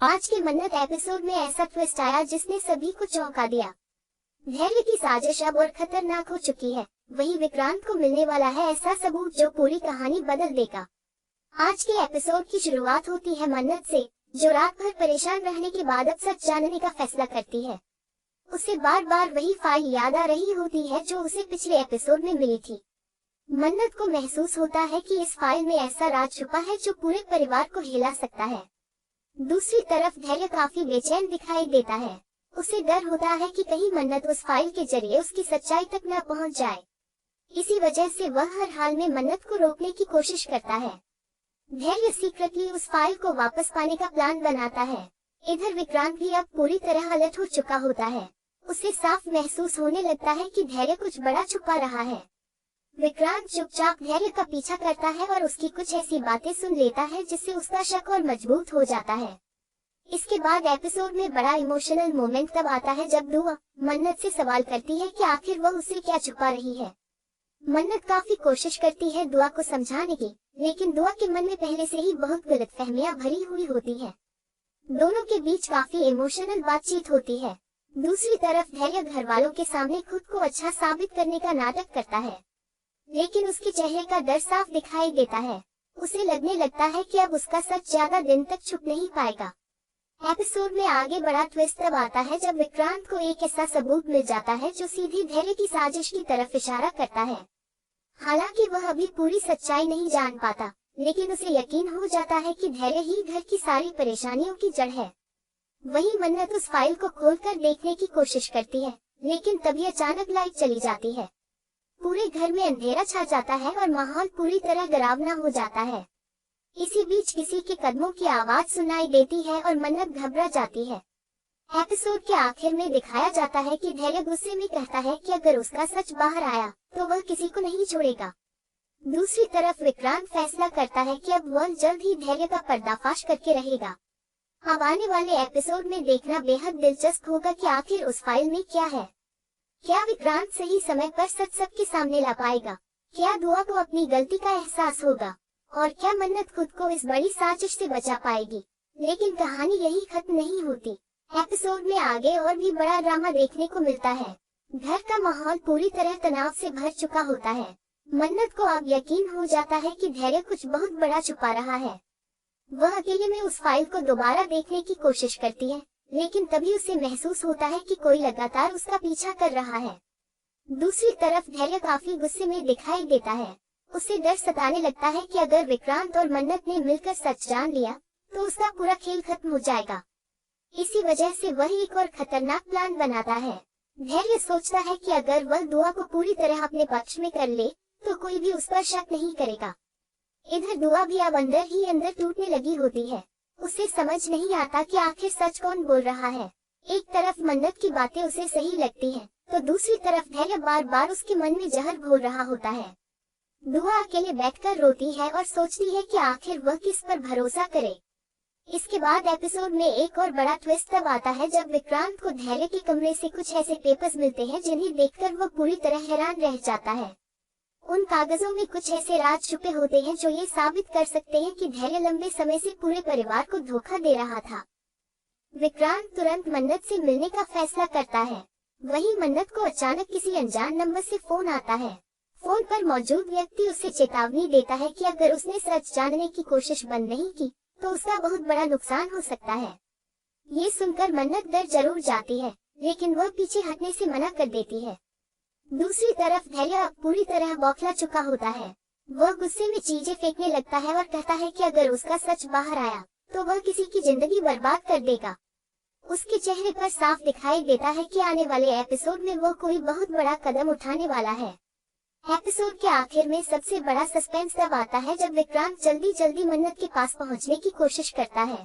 आज के मन्नत एपिसोड में ऐसा ट्विस्ट आया जिसने सभी को चौंका दिया। धैर्य की साजिश अब और खतरनाक हो चुकी है। वही विक्रांत को मिलने वाला है ऐसा सबूत जो पूरी कहानी बदल देगा। आज के एपिसोड की शुरुआत होती है मन्नत से, जो रात भर परेशान रहने के बाद अब सच जानने का फैसला करती है। उसे बार बार वही फाइल याद आ रही होती है जो उसे पिछले एपिसोड में मिली थी। मन्नत को महसूस होता है कि इस फाइल में ऐसा राज छुपा है जो पूरे परिवार को हिला सकता है। दूसरी तरफ धैर्य काफी बेचैन दिखाई देता है। उसे डर होता है कि कहीं मन्नत उस फाइल के जरिए उसकी सच्चाई तक न पहुंच जाए। इसी वजह से वह हर हाल में मन्नत को रोकने की कोशिश करता है। धैर्य सीक्रेटली उस फाइल को वापस पाने का प्लान बनाता है। इधर विक्रांत भी अब पूरी तरह अलर्ट हो चुका होता है। उसे साफ महसूस होने लगता है कि धैर्य कुछ बड़ा छुपा रहा है। विक्रांत चुपचाप धैर्य का पीछा करता है और उसकी कुछ ऐसी बातें सुन लेता है जिससे उसका शक और मजबूत हो जाता है। इसके बाद एपिसोड में बड़ा इमोशनल मोमेंट तब आता है जब दुआ मन्नत से सवाल करती है कि आखिर वह उससे क्या छुपा रही है। मन्नत काफी कोशिश करती है दुआ को समझाने की, लेकिन दुआ के मन में पहले से ही बहुत गलतफहमियां भरी हुई होती है। दोनों के बीच काफी इमोशनल बातचीत होती है। दूसरी तरफ धैर्य घर वालों के सामने खुद को अच्छा साबित करने का नाटक करता है, लेकिन उसके चेहरे का डर साफ दिखाई देता है। उसे लगने लगता है कि अब उसका सच ज्यादा दिन तक छुप नहीं पाएगा। एपिसोड में आगे बड़ा ट्विस्ट तब आता है जब विक्रांत को एक ऐसा सबूत मिल जाता है जो सीधी धैर्य की साजिश की तरफ इशारा करता है। हालांकि वह अभी पूरी सच्चाई नहीं जान पाता, लेकिन उसे यकीन हो जाता है कि धैर्य ही घर की सारी परेशानियों की जड़ है। वही मन्नत उस फाइल को खोलकर देखने की कोशिश करती है, लेकिन तभी अचानक लाइट चली जाती है। पूरे घर में अंधेरा छा जाता है और माहौल पूरी तरह डरावना हो जाता है। इसी बीच किसी के कदमों की आवाज सुनाई देती है और मन्नत घबरा जाती है। एपिसोड के आखिर में दिखाया जाता है कि धैर्य गुस्से में कहता है कि अगर उसका सच बाहर आया तो वह किसी को नहीं छोड़ेगा। दूसरी तरफ विक्रांत फैसला करता है कि अब वह जल्द ही धैर्य का पर्दाफाश करके रहेगा। अब आने वाले एपिसोड में देखना बेहद दिलचस्प होगा कि आखिर उस फाइल में क्या है। क्या विक्रांत सही समय पर सच सबके सामने ला पाएगा? क्या दुआ को अपनी गलती का एहसास होगा? और क्या मन्नत खुद को इस बड़ी साजिश से बचा पाएगी? लेकिन कहानी यही खत्म नहीं होती। एपिसोड में आगे और भी बड़ा ड्रामा देखने को मिलता है। घर का माहौल पूरी तरह तनाव से भर चुका होता है। मन्नत को अब यकीन हो जाता है कि धैर्य कुछ बहुत बड़ा छुपा रहा है। वह अकेले में उस फाइल को दोबारा देखने की कोशिश करती है, लेकिन तभी उसे महसूस होता है कि कोई लगातार उसका पीछा कर रहा है। दूसरी तरफ धैर्य काफी गुस्से में दिखाई देता है। उसे डर सताने लगता है कि अगर विक्रांत और मन्नत ने मिलकर सच जान लिया तो उसका पूरा खेल खत्म हो जाएगा। इसी वजह से वह एक और खतरनाक प्लान बनाता है। धैर्य सोचता है कि अगर वह दुआ को पूरी तरह अपने पक्ष में कर ले तो कोई भी उस पर शक नहीं करेगा। इधर दुआ भी अब अंदर ही अंदर टूटने लगी होती है। उसे समझ नहीं आता कि आखिर सच कौन बोल रहा है। एक तरफ मन्नत की बातें उसे सही लगती हैं, तो दूसरी तरफ धैर्य बार बार उसके मन में जहर घोल रहा होता है। दुआ अकेले बैठकर रोती है और सोचती है कि आखिर वह किस पर भरोसा करे। इसके बाद एपिसोड में एक और बड़ा ट्विस्ट तब आता है जब विक्रांत को धैर्य के कमरे से कुछ ऐसे पेपर्स मिलते हैं जिन्हें देखकर वह पूरी तरह हैरान रह जाता है। उन कागजों में कुछ ऐसे राज छुपे होते हैं जो ये साबित कर सकते हैं कि धैर्य लंबे समय से पूरे परिवार को धोखा दे रहा था। विक्रांत तुरंत मन्नत से मिलने का फैसला करता है। वहीं मन्नत को अचानक किसी अनजान नंबर से फोन आता है। फोन पर मौजूद व्यक्ति उसे चेतावनी देता है कि अगर उसने सच जानने की कोशिश बंद नहीं की तो उसका बहुत बड़ा नुकसान हो सकता है। ये सुनकर मन्नत डर जरूर जाती है, लेकिन वह पीछे हटने से मना कर देती है। दूसरी तरफ धैर्य अब पूरी तरह बौखला चुका होता है। वह गुस्से में चीजें फेंकने लगता है और कहता है कि अगर उसका सच बाहर आया तो वह किसी की जिंदगी बर्बाद कर देगा। उसके चेहरे पर साफ दिखाई देता है कि आने वाले एपिसोड में वह कोई बहुत बड़ा कदम उठाने वाला है। एपिसोड के आखिर में सबसे बड़ा सस्पेंस तब आता है जब विक्रांत जल्दी जल्दी मन्नत के पास पहुंचने की कोशिश करता है।